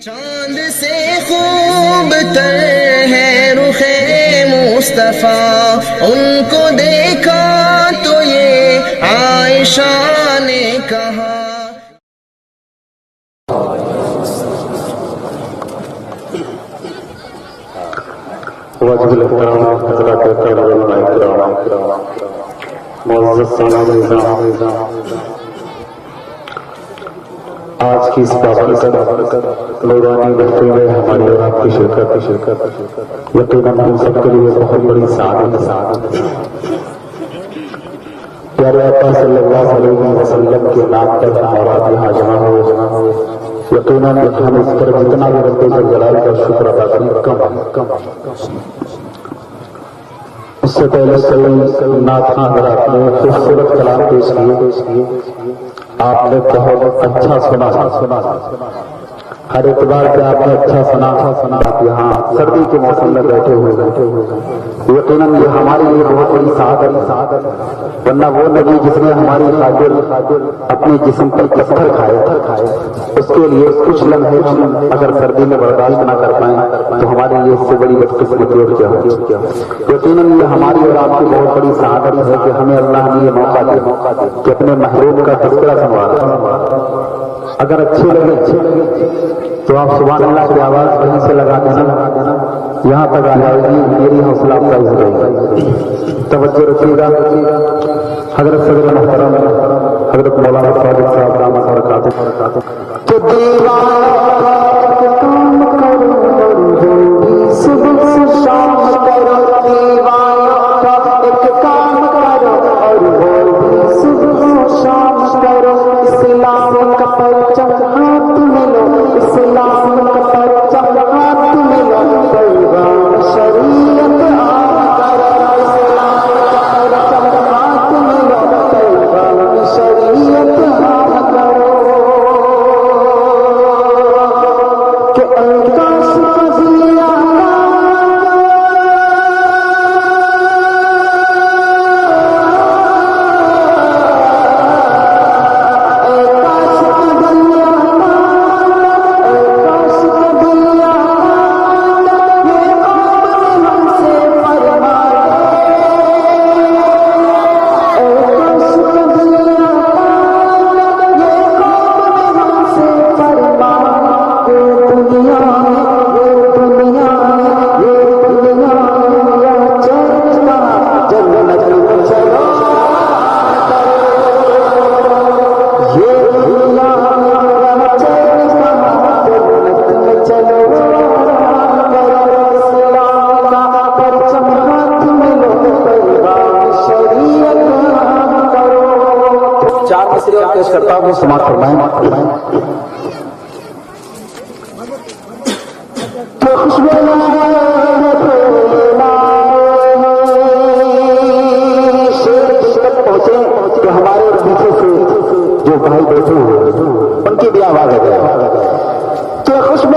चांद से खूब तर है रुखे मुस्तफा, उनको देखा तो ये आयशा ने कहा। आज की इस नूरानी महफिल में हमारी और आपकी शिरकत यकीनन हम सबके लिए बहुत बड़ी सादत है। प्यारे आका सल्लल्लाहु अलैहि वसल्लम के नाम पर और आप यहाँ जमा हो, यकीनन हम इस पर जितना भी रब्बे जलाल का शुक्र अदा करें कम। उससे पहले नाथ अगर आपने खूबसूरत कलाम पेश किए, आपने बहुत अच्छा सुना। हर एतबार से आपने अच्छा सुना। आप यहाँ सर्दी के मौसम में बैठे हुए यकीनन ये हमारे लिए बहुत बड़ी सादत है। वरना वो नबी जिसने हमारी खातिर अपने जिस्म पर पत्थर खाए, उसके लिए कुछ लम्हे हम अगर सर्दी में बर्दाश्त न कर पाए तो हमारे लिए इससे बड़ी बदकिस्मती और क्या हो। यकीनन ये हमारी और आपकी बहुत बड़ी सादत है कि हमें अल्लाह ने ये मौका दिया कि अपने महबूब का तज़किरा संभाला। अगर अच्छे लगे तो आप सुभान अल्लाह की आवाज वहीं से लगा देना, यहाँ तक आ जाएगी, मेरी हौसला अफजाई हो जाएगी। तवज्जो रखिएगा। हजरत सदर मुहतरम हजरत मौलाना सादिक साहब रहमत बरकातुहू तो दीवाना काम करो सुबह से शाम करो, दीवाना एक काम करो और वो भी सुबह शाम करो। इस्लाम का परचम हाथ में लो, इस्लाम का परचम हाथ में लो, पैगाम शरीयत आम करो। इस्लाम का परचम हाथ में लो, पैगाम शरीयत आम करो। कि आकाश का दिया पेश करता हूँ, समाप्त फरमाएं। तो खुशबू पहुंचे तो हमारे पीछे से जो भाई बैठे हुए उनकी भी आवाज आ गया कि खुशबू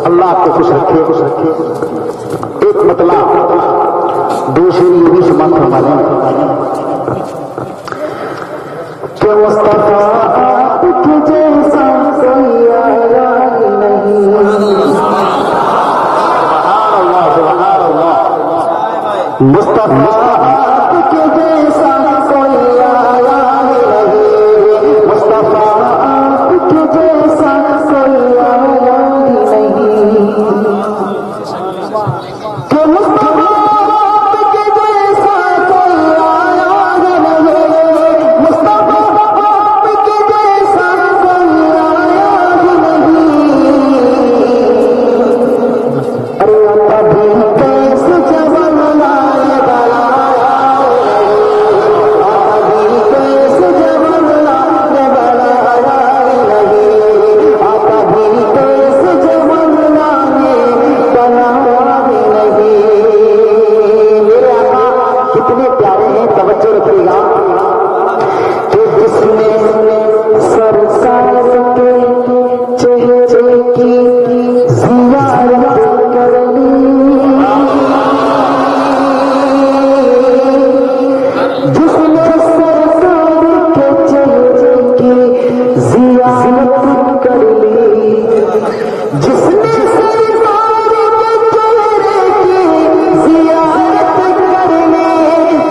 अल्लाह आपको खुश रखे। एक मतलब दूसरी ये भी समाप्त फरमाने कि मुस्तफा आपके जैसा कोई आया नहीं। मुस्तफा आपके जैसा कोई आया नहीं, मुस्तफा आपके जैसा कर ली, जिसने सरकार के चेहरे की जियारत कर ली,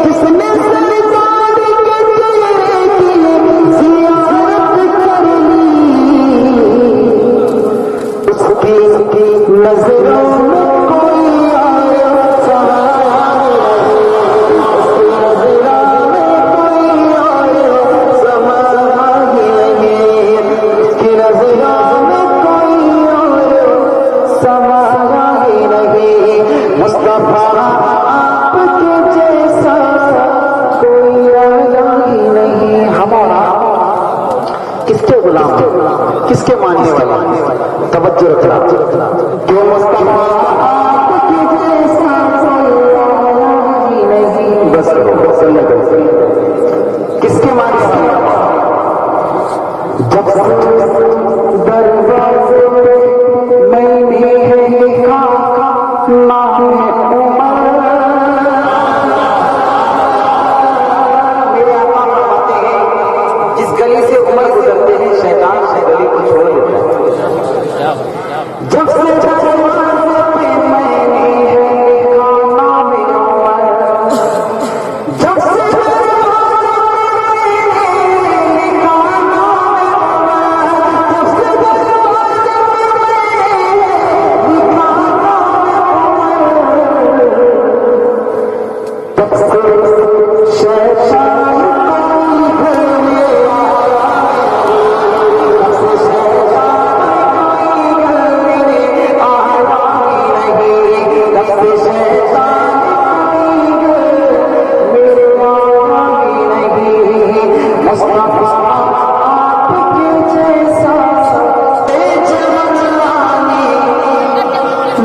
जिसने सरकार के चेहरे की जियारत कर ली, उसकी नजरों में कोई आया किसके मानने वाले, तवज्जो रखना, जो मुस्तफा आपके जैसा कोई नहीं, बस करो सल्लल्लाहु अलैहि वसल्लम, किसके मानने वाले, जब दरवाजे पे मैंने देखा नाम उमर, मेरे आका फरमाते हैं जिस गली से उमर गुजरते हैं शैतान से गली को छोड़ देता है। जब से दरवाजे पे मैंने देखा नाम उमर, जब से दरवाजे पे मैंने देखा नाम उमर, जब से दरवाजे पे मैंने देखा नाम उमर, तब से शैतान घर में आया, तब से शैतान घर में आया नहीं, तब से शैतान घर में आया नहीं, मुस्तफा आपके जैसा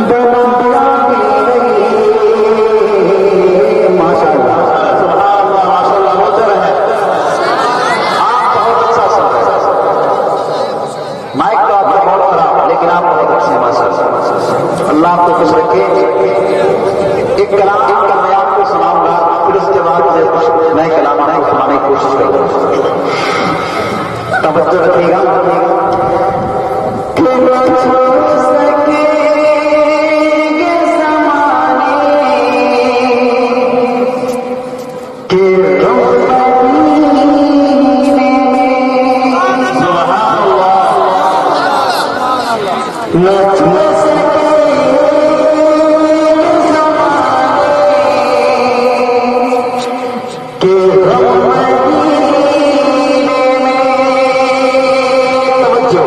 जवानी बनाया नहीं। माशाअल्लाह सुभान अल्लाह, माशाअल्लाह होते रहे, आप बहुत अच्छा सुन रहे हैं। माइक तो आपका बहुत खराब, लेकिन आप बहुत अच्छे हैं माशाअल्लाह। अल्लाह आपको खुश रखे। एक कलाम मैं आपको सुनाऊंगा, फिर उसके बाद नए कलाम करवाने की कोशिश करूंगा, तवज्जो रखिएगा। कि न छोड़ सकेंगे ज़माने के मदीने में, सुभान अल्लाह, न छोड़ सकेंगे ज़माने के मदीने में, तवज्जो,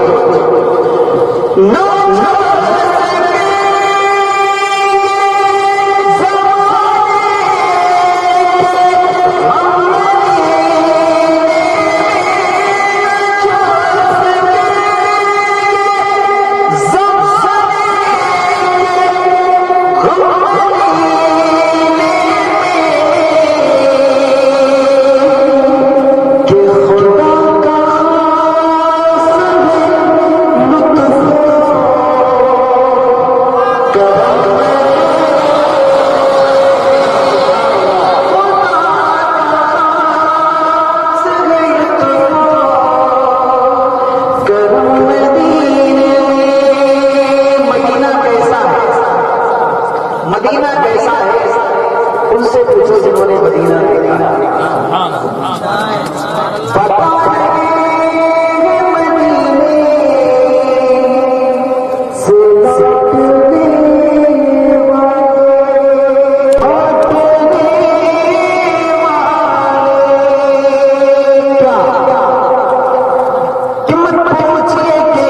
न मदीना कैसा है, उनसे पूछो जिन्होंने मदीना देखा है। मदीने से लौटने वाले, क्या कि मत पूछिए कि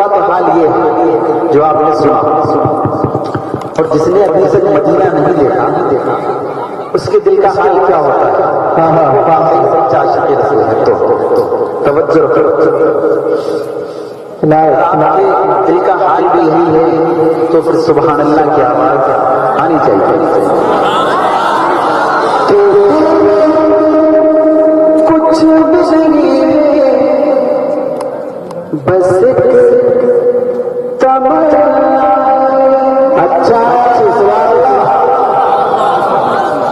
तो हाल ये है जो आपने सुना, और जिसने अभी तक मदीना नहीं देखा उसके दिल का हाल क्या होता है। सच्चा आशिक़ रसूल है तो तवज्जो करो, आपके दिल का हाल भी यही है तो फिर सुभान अल्लाह की आवाज आनी चाहिए। कुछ भी नहीं बस अच्छा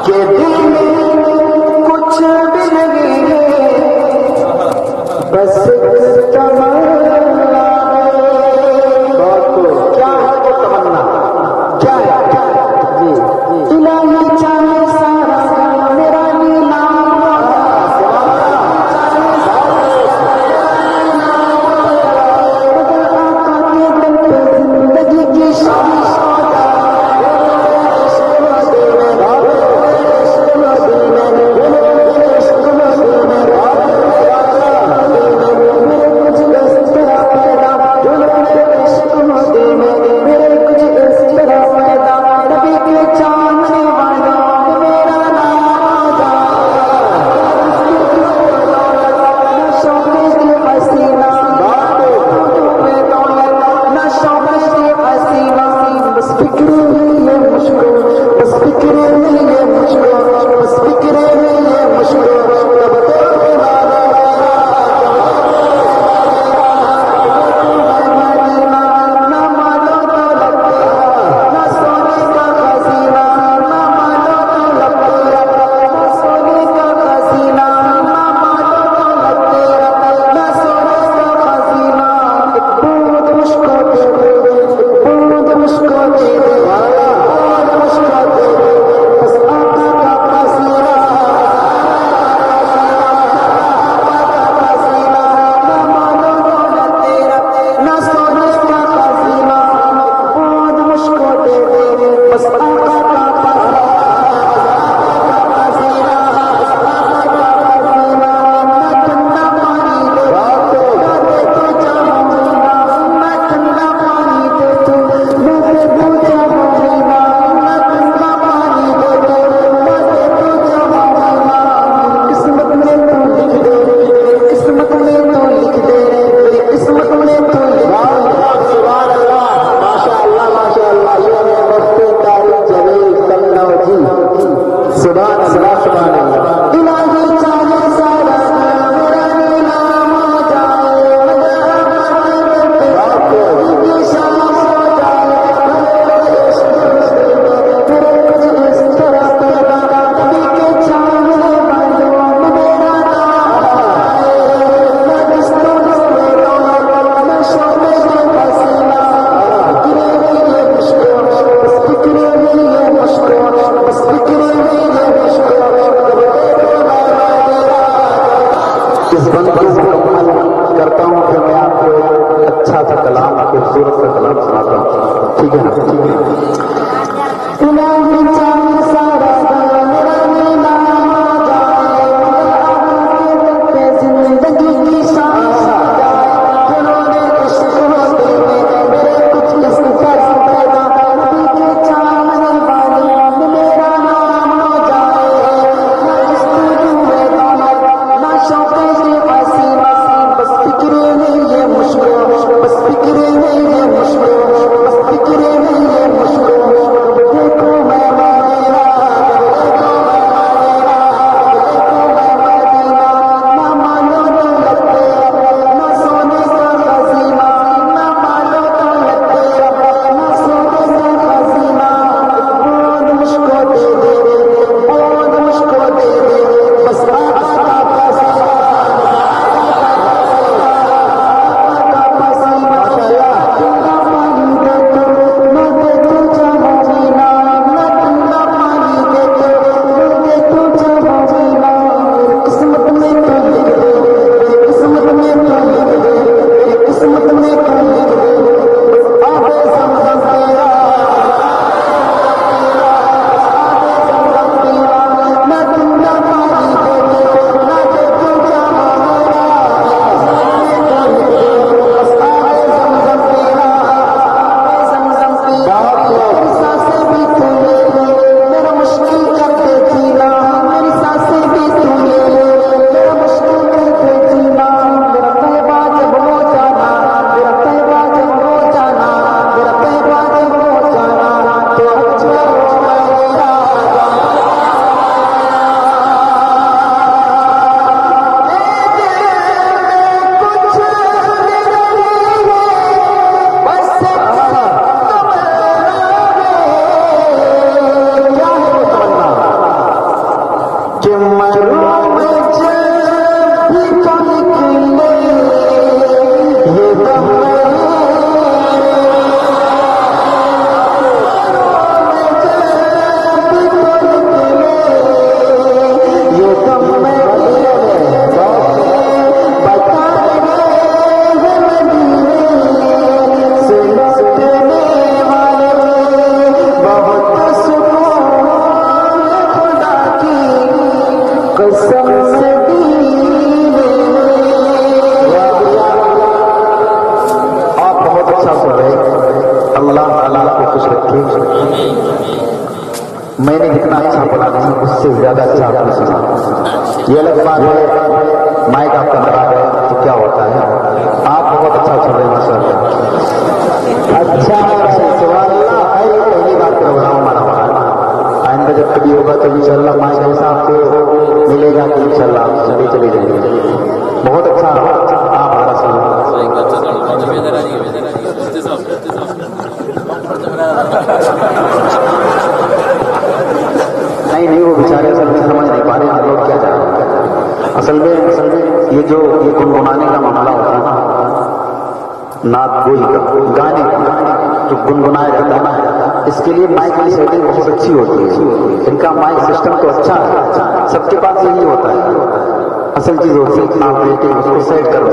के दिल में कुछ भी नहीं है बस तमन्ना। क्या है वो तमन्ना, क्या है जी इलाही चाहे सारा मेरा नीलाम जिंदगी की शान मैंने जितना अच्छा बोला नहीं उससे ज्यादा अच्छा आपने सुना। ये अलग बात है, माइक आपका लगा है तो क्या होता है, आप बहुत अच्छा सुन रहे हैं माशाअल्लाह। अच्छा पहली बार प्रोग्राम हमारा हो रहा है, आइंदा जब कभी होगा तो इंशाअल्लाह माइक ऐसा आपको मिलेगा कि इंशाअल्लाह आप चले चले जाएंगे। बहुत अच्छा आप हमारा सुन। नहीं वो बेचारे असल में समझ नहीं पा रहे हम लोग क्या चाह रहे हैं। असल में ये गुनगुनाने का मामला होता है ना, नात गोई का, गाने का जो गुनगुनाया जाता है ना, इसके लिए माइक की सेटिंग बहुत अच्छी होती है। इनका माइक सिस्टम तो अच्छा है, सबके पास यही होता है। असल चीज होती है आप बेटे उसको सेट करो,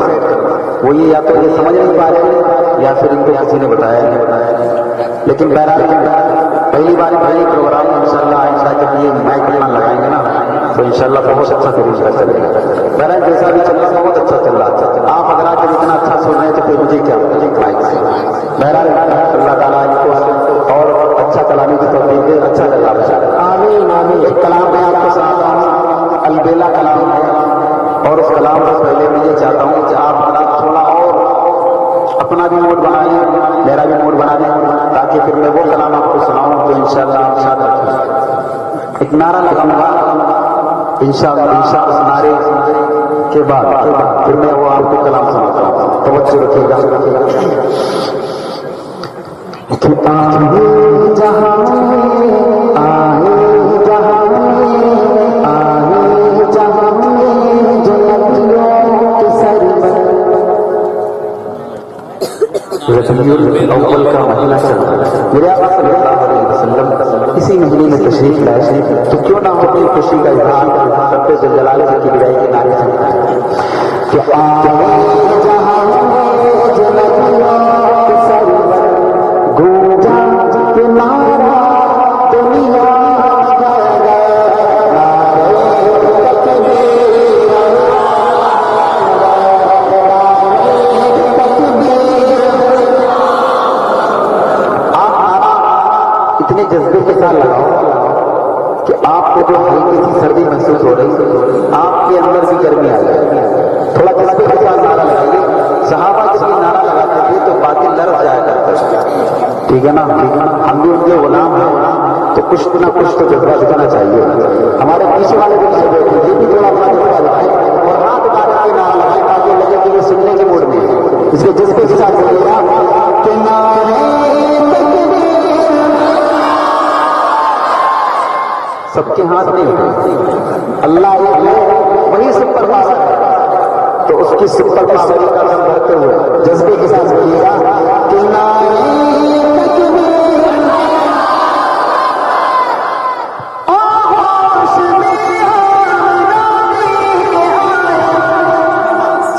वो ये या तो ये समझ नहीं पा रहे या फिर इनको किसी ने बताया। लेकिन बहरहाल पहली बार पहले प्रोग्राम में इंशाअल्लाह आइंदा जब ये माइक्रोफोन लगाएंगे ना तो इंशाअल्लाह बहुत अच्छा तरीका चलेगा। बहरहाल जैसा भी चल रहा बहुत अच्छा चल रहा है। आप अगर आकर इतना अच्छा सुन रहे हैं तो फिर मुझे क्या माइक से। बहरहाल अल्लाह ताला इनको और अच्छा चलाने की तौफीक दे, अच्छा चल रहा है। आमीन आमीन। एक कलाम मैं आपको सुनाता हूँ, अलबेला कलाम है, और उस कलाम से पहले मैं ये चाहता हूँ कि आप थोड़ा और अपना भी मूड बनाएं, मेरा भी मूड बना दें, ताकि फिर मैं वो कलाम आपको सुनाऊं तो इंशाअल्लाह आप साथ रखें। एक नारा लगाऊंगा इंशाअल्लाह, उस नारे के बाद फिर मैं वो आपको कलाम सुनाता हूँ, तवज्जो रखिएगा। अव्वल का महीना चल रहा है, मेरे आका सल्लल्लाहु अलैहि वसल्लम इसी महीने में तशरीफ लाए, तो क्यों ना हो अपनी खुशी का इजहार रब्बे जुल जलाल की विदाई के नारे चलता है कि इतने जज्बे के साथ लगाओ कि आपको जो हल्की सी सर्दी महसूस हो रही, आपके अंदर भी गर्मी आ जाए। थोड़ा जज्बे के साथ नारा लगाइए। सहाबा जब ये नारा लगाते थे तो बातें लर्ज जाया करते थे, ठीक है ना, हम भी उनके गुलाम हैं तो कुछ ना कुछ तो जज्बा दिखाना चाहिए। हमारे पीछे वाले भी ये भी थोड़ा अपना जज्बा लगाए और हाथ मार के नारा लगाए ताकि लगे कि वो सुनने के मूड में है। इसके जज्बे के साथ बोलिएगा कि नारे सबके हाथ नहीं होते, अल्लाह वही सुपर पावर है, तो उसकी सुपर पावर का दम भरते हुए जज्बे के साथ बोलिएगा कि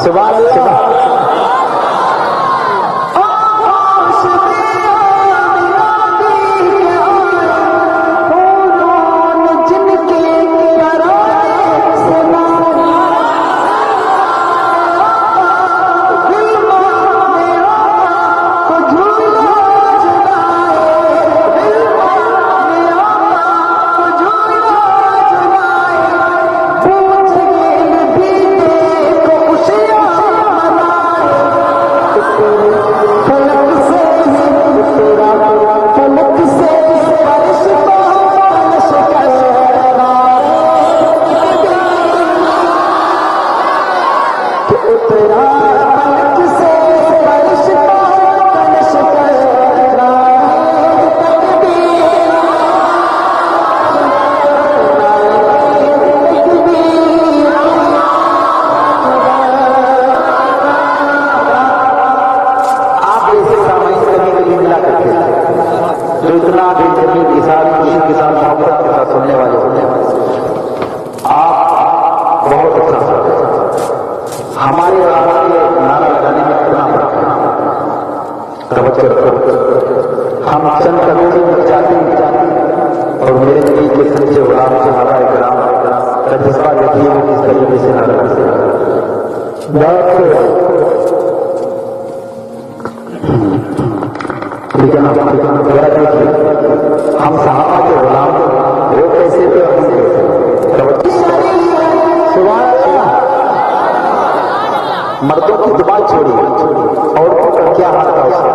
सुभान अल्लाह। हमारे नारा लगाने में कितना फर्क है, तवज्जो रखो। हम चंद कदमों में जाते और मेरे नबी के सच्चे गुलाम सहाबा इकराम का जज्बा देखिए वो किस तरीके से नारा लगते हैं। ठीक है ना, हम सहाबा के गुलाम मर्दों की दुआ छोड़िए, औरतों का क्या हाल था उसका।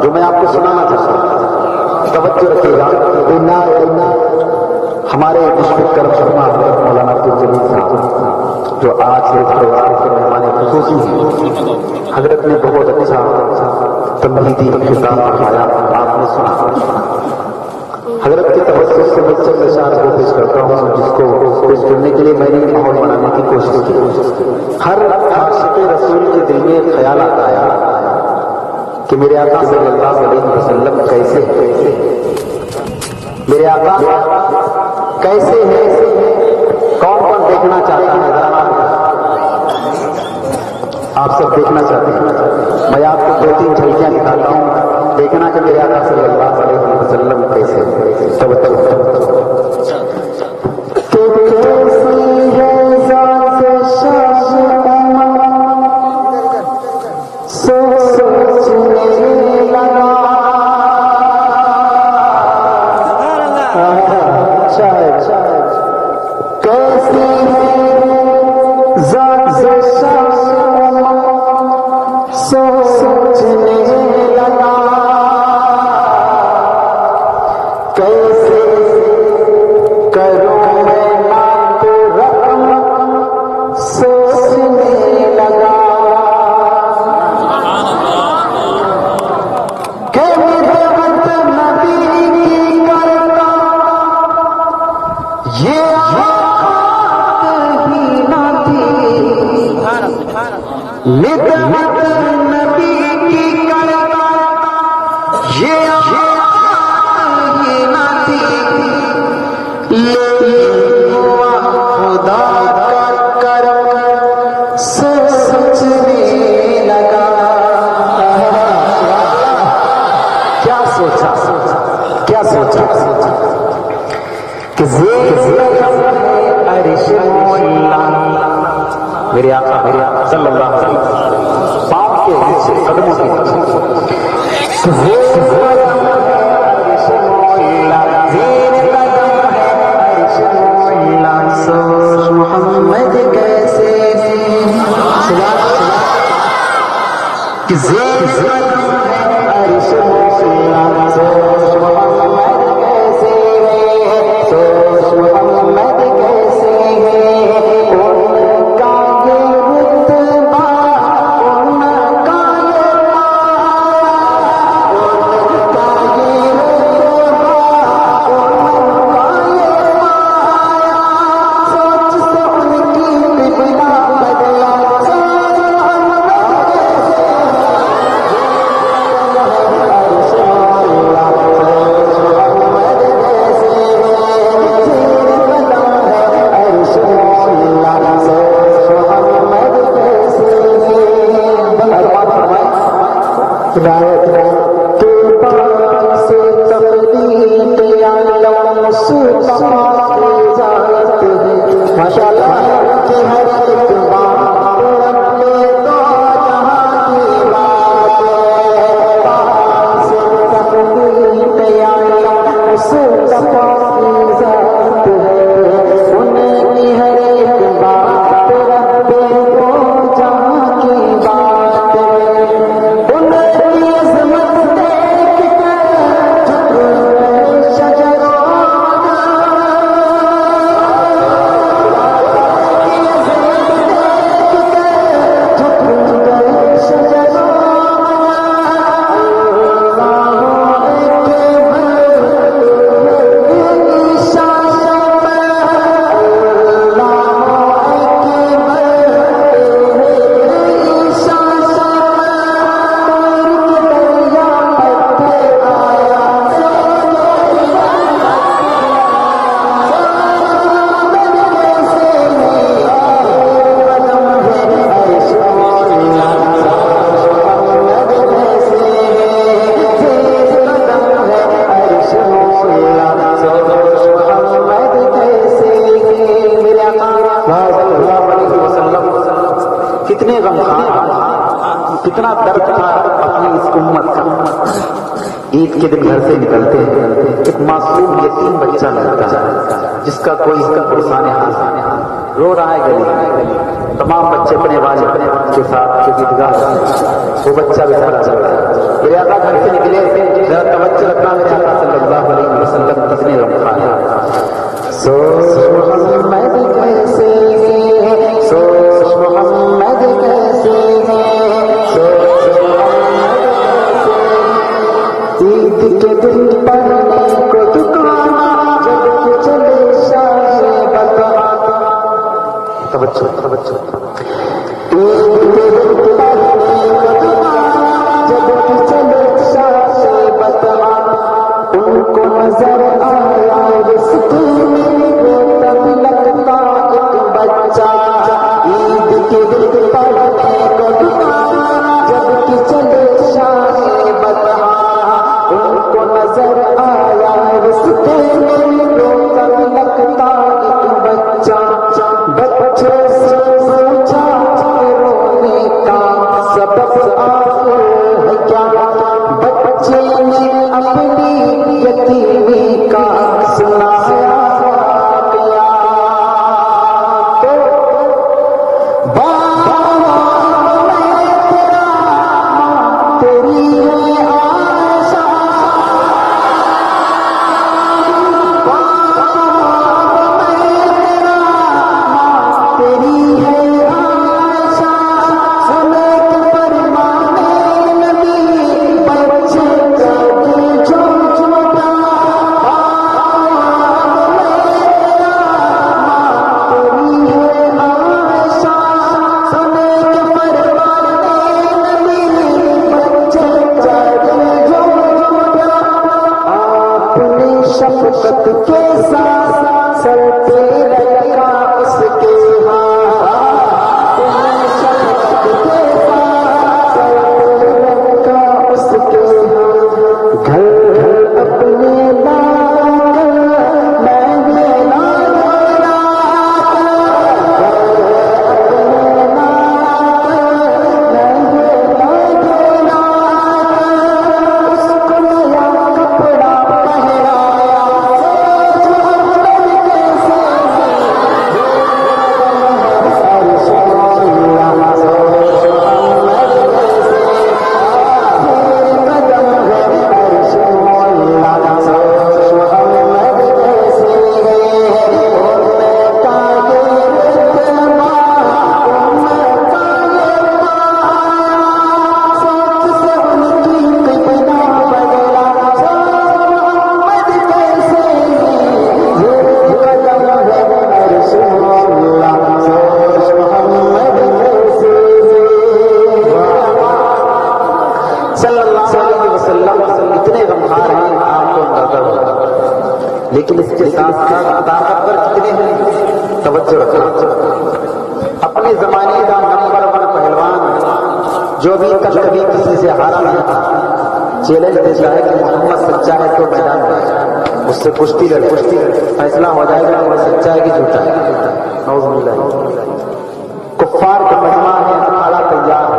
जो मैं आपको सुनाना चाहता हूँ, तवज्जो रखिएगा। हमारे विश्वकर्म शर्मा मौलाना अब्दुल जलील साहब जो आज से के मेहमान खुसूसी हैं, हजरत ने बहुत अच्छा तमहीदी खिताब पढ़ाया, आपने सुना। हजरत के तवज्जुह से मैं चंद अशार को पेश करता हूँ, जिसको पेश करने के लिए मैंने माहौल बनाने की कोशिश की। हर आशिक़ रसूल के दिल में एक ख्याल आता है कि मेरे आका सल्लल्लाहु अलैहि वसल्लम कैसे हैं, मेरे आका कैसे हैं, कौन कौन देखना चाहता है, आप सब देखना चाहते हैं। मैं आपको 2-3 झलकियां दिखाता हूं, देखना कि मेरे आका सल्लल्लाहु अलैहि वसल्लम कैसे हैं। क्या सोचा कि मेरे आका सल्लल्लाहु अलैहि वसल्लम पाप के नीचे कदमों के मोहम्मद कैसे हरे कितने गमखार, कितना दर्द था अपनी इस उम्मत का। ईद के दिन घर से निकलते हैं, एक मासूम यतीम बच्चा मिलता है जिसका कोई इसका पुरसान हाथ रो रहा है गली। तमाम बच्चे अपने वाले के साथ ईदगाह, वो बच्चा बेचारा चल रहा है। मेरे आका घर से निकले, जरा तवज्जो रखना, मेरे आका सल्लल्लाहु अलैहि वसल्लम कितने गमखार हैं। सोच मोहम्मद कैसे है, सोच मोहम्मद कैसे है, सोच ईद के दिन पढ़ने को दुकाना, जब चले शाहे बता। तवज्जो तवज्जो। ईद के दिन पढ़ने को दुकाना, जब चले शाहे बता। उनको नजर आया रिश्ते में वो तब लगता एक बच्चा। ईद के दिन पढ़ने को दुकाना, जब चले शाहे बता। उनको नजर आया रिश्ते में वो तब लगता एक बच्चा। बच्चे से पूछा रोने का सबब आखिर है क्या। बच्चे ने अपनी यतीमी का सुनाया क्या। तो बाबा मैं तेरा, तेरी है आशा। बाबा मैं तेरा, तेरी है आशा। समय के फरमाने नबी बच्चे करके जो छोटा। शफकत के साथ सर पे रखा उसके हाथ। शफकत के साथ सर पे रखा उसके हाथ। घर घर अपने लाकर मैंने लाया, उसको नया कपड़ा पहनाया। इतने गमखार हैं आपको अंदाजा होगा, लेकिन इसके साथ साथ ताकतवर कितने हैं। तवज्जो रखना। अपने जमाने का नंबर 1 पहलवान जो भी कभी किसी से हारा नहीं था, चैलेंज देता है कि मोहम्मद सच्चा है तो मैदान में उससे कुश्ती लड़े, फैसला हो जाएगा वो सच्चा है कि झूठा है। नौज़ुबिल्लाह। कुफ्फार का मजमा है, अखाड़ा तैयार है।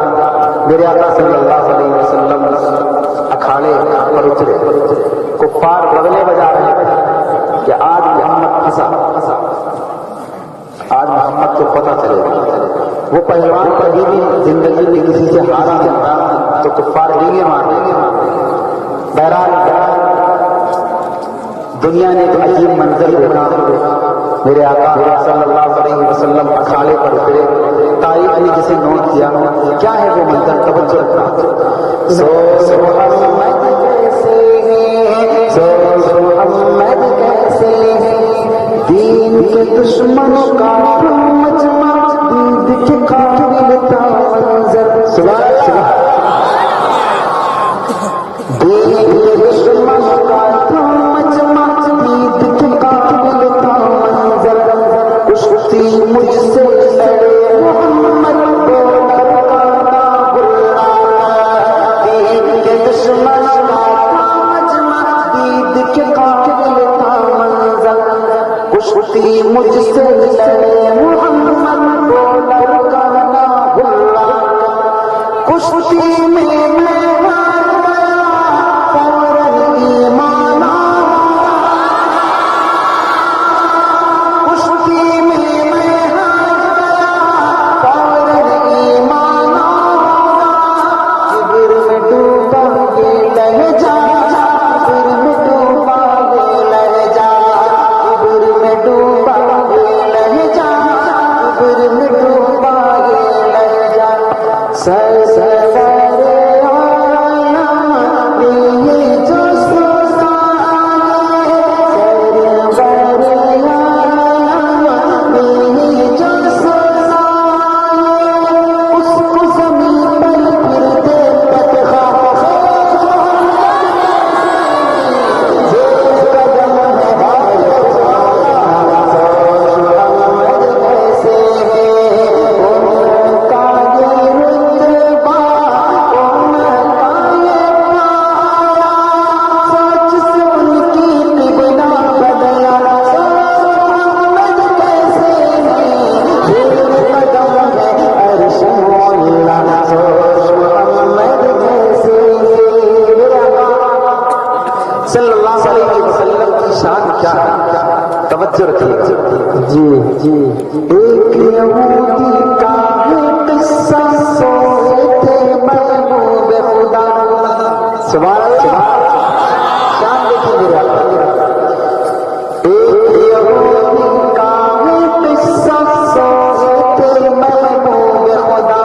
मेरे आका सल्लल्लाहु अलैहि वसल्लम अखाड़े पर उतरे। कुफ्फार बगले बजा रहे हैं कि आज मोहम्मद फंसा, आज मोहम्मद को पता चलेगा। वो पहलवान कभी भी जिंदगी में किसी से हारा नहीं, तो कुफ्फार रींगे मार देंगे। बहरहाल दुनिया ने एक अजीब मंजर देखा। मेरे आका सल्लल्लाहु अलैहि वसल्लम अखाड़े पर उतरे। तारीख ने जिसे नोट किया, क्या है वो मंजर, तवज्जो रखना। मोहम्मद कैसे है, मोहम्मद कैसे है। दीन के दुश्मनों का मजमा, दीद के काबिल का मंजर। सुभान अल्लाह। दीन के दुश्मनों का मजमा, दीद के काबिल का मंजर। कुश्ती मुझसे लड़े मोहम्मद को डरकाना बुलाना। दीन के दुश्मन का मजमा, दीद के काबिल का मंजर। कुश्ती मुझसे लड़े मोहम्मद को डरकाना जी जी एक यहूदी का किस्सा सोए थे महबूब खुदा। सुभान अल्लाह, शान देखिए मेरा। एक यहूदी का किस्सा सोए थे महबूब खुदा।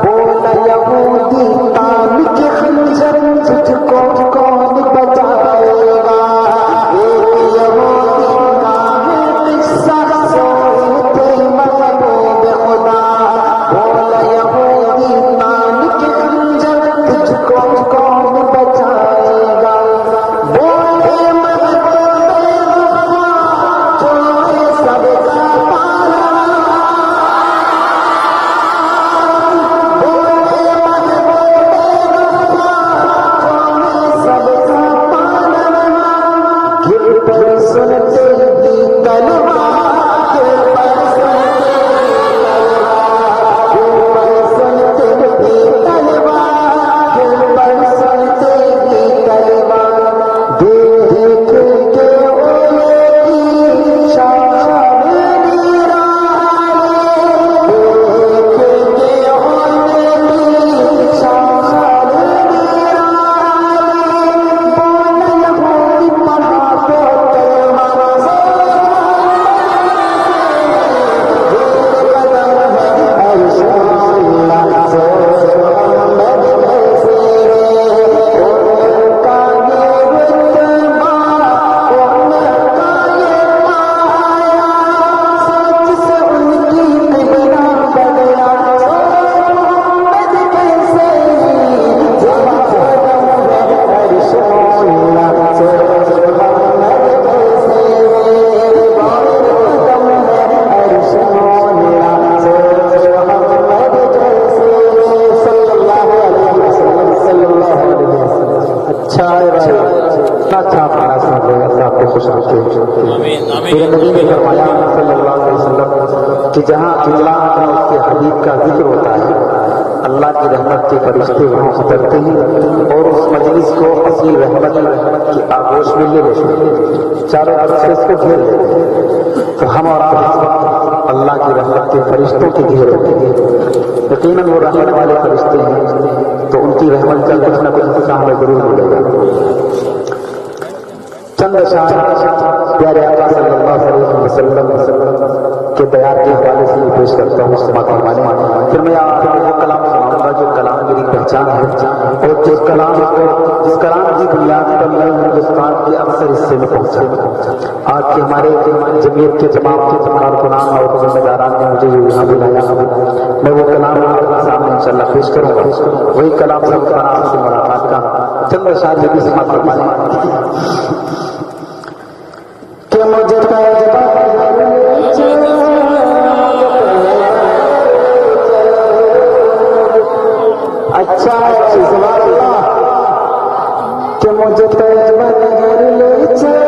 बोला यहूदी तान के खंजर तुझको कौन बचाएगा। एक यहूदी का किस्सा सोए थे महबूब खुदा। बोला यहूदी तान के खंजर तुझको कौन बचाएगा। बोले महबूब खुदा जो है सबका पालना। बोले महबूब खुदा जो है सबका पालना। गिर पर सुनते ही तलवार, गिर पर सुनते ही तलवार, गिर पर सुनते ही तलवार, गिर पर सुनते ही तलवार। देख के ओले की शान निराली, देख के ओले की शान निराली। बोला यहूदी पढ़ा दो कलमा से, अर्श अल्लाह से मोहम्मद कैसे उनका ये रुतबा, उनका ये पाया। सच से उनकी नगरा बदला, मोहम्मद कैसे जहाँ कदम है अर्श अल्लाह से मोहम्मद कैसे कदम है अर्श अल्लाह से मोहम्मद कैसे। सल्लल्लाहु अलैहि वसल्लम, सल्लल्लाहु अलैहि वसल्लम। अच्छा है भाई, अच्छा खाना सुन रहे हैं, आपको खुश रखे। मेरे नबी ने फरमाया सल्लल्लाहु अलैहि वसल्लम कि जहाँ अल्लाह और उसके हबीब का जिक्र होता है, अल्लाह की रहमत के फरिश्ते वहाँ उतरते हैं और उस मजलिस को असली रहमत की आगोश में ले लेते हैं, चारों तरफ से इसको घेर लेते हैं। तो हम और आप इस वक्त अल्लाह की रहमत के फरिश्तों के घेरे होते हैं। यकीनन वो रहमत वाले फरिश्ते हैं, तो उनकी रहमत का कुछ न कुछ हिस्सा हमें जरूर मिलेगा। चंद शान प्यारे आका सल्लल्लाहु अलैहि वसल्लम के बयान के हवाले से पेश करता हूँ समात फरमाने। फिर मैं आपको वो कलाम सुनाऊंगा जो कलाम मेरी पहचान है और जिस कलाम की बुनियाद पर मैं हिंदुस्तान के अक्सर हिस्से में पहुंचा। आज के हमारे जमीयत के तमाम कारकुनान और जिम्मेदारान ने मुझे जो यहाँ बुलाया, मैं वो कलाम आपके सामने इंशाल्लाह पेश करूंगा। वही कलाम से मुलाकात का चंद शान नबी समात फरमाने कि मुझे अच्छा कि मुझे तैयबा नगर ले चल,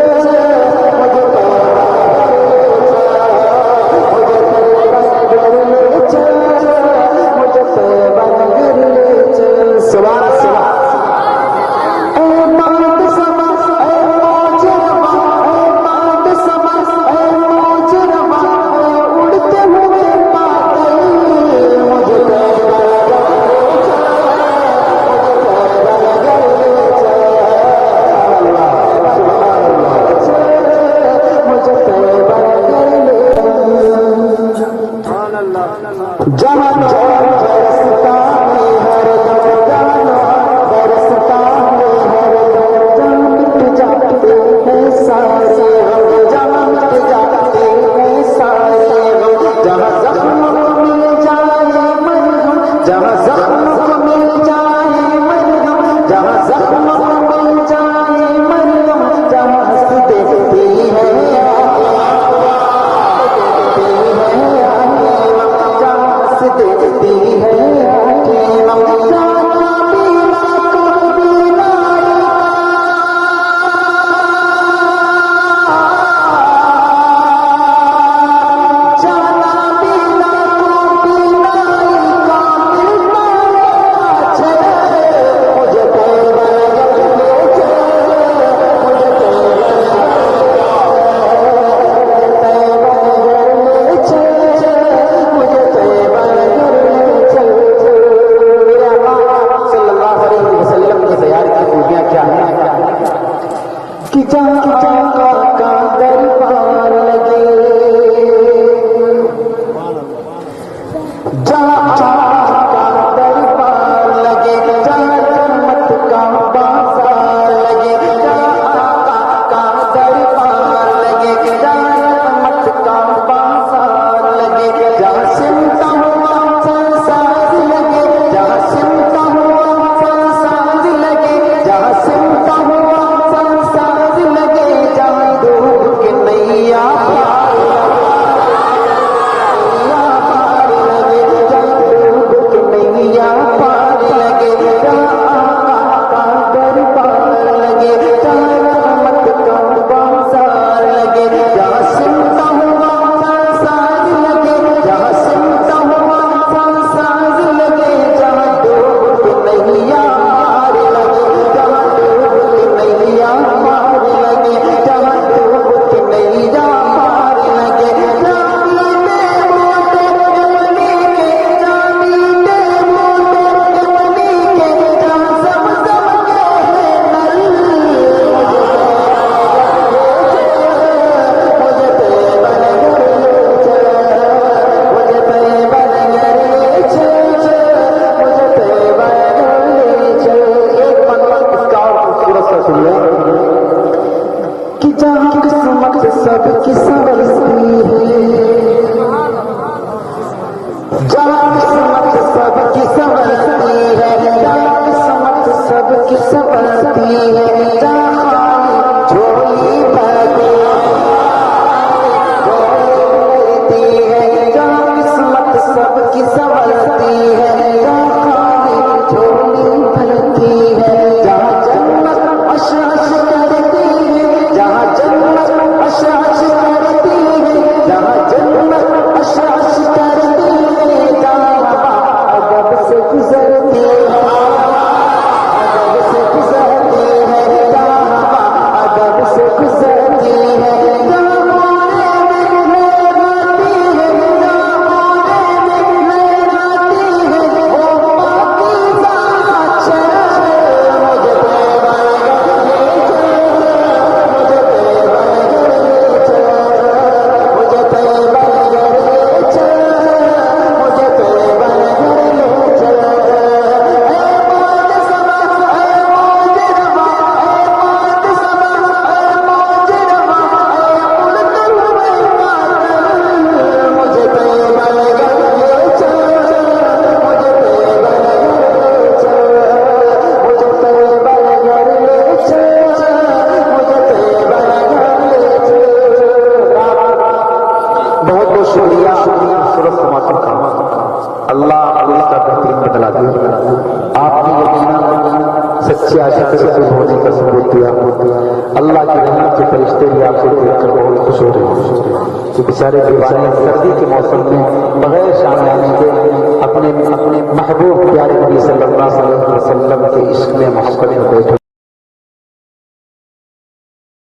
मुझे तैयबा नगर ले चल। सुभान अल्लाह। ए बात समझ, ए मौज रवा, ए बात समझ, ए मौज रवा, उड़ते हुए बादल मुझे तैयबा जहाँ बरसता है हर दम जाना, बरसता है हर दम, जहाँ मिट जाते हैं सारे हम, जहाँ मिट जाते हैं सारे हम। जहाँ जख्म को मिल जाए मरहम, जहाँ जख्म को मिल जाए मरहम, जहाँ जख्म को मिल जाए मरहम, जहाँ हंस देखती है देखती है जहाँ किस्मत सबकी संवरती है, जहाँ किस्मत सबकी संवरती है, जहाँ झोली भरती है, जहाँ किस्मत सबकी संवरती है, जहाँ झोली भरती है, जहाँ जन्नत अश अश करती है, जहाँ जन्नत अश अश करती है, जहाँ जन्नत अश अश करती है, जहाँ हवा अदब से गुजरती है, अदब से गुजरती है, जहाँ हवा अदब से गुजरती है, जहाँ मोरे में लहराती है, जहाँ मोरे में लहराती है, वो पाकीज़ा चल मुझे पैगंबर ले चल, मुझे पैगंबर ले चल, मुझे पैगंबर ले चल, मुझे पैगंबर ले चल। ऐ मौज समा, ऐ मौज रवा, ऐ मौज समा, ऐ मौज रवा, ऐ उड़ते हुए बादल, मुझे पैगंबर ले चल, मुझे पैगंबर ले चल, मुझे पैगंबर ले चल, मुझे पैगंबर ले चल। बहुत बहुत शुक्रिया सूरत समातों का। अल्लाह का बेहतरीन बदला दिया। आपने यकीनन सच्चे आशिक रसूल होने का सबूत दिया। अल्लाह की रहमत के फरिश्ते भी आपसे देखकर बहुत खुश हो रहे हैं कि बेचारे दीवाने सर्दी के मौसम में बगैर शाम आने के अपने महबूब प्यारे नबी सल्लल्लाहु अलैहि वसल्लम के इश्क में मोहब्बत में बैठे।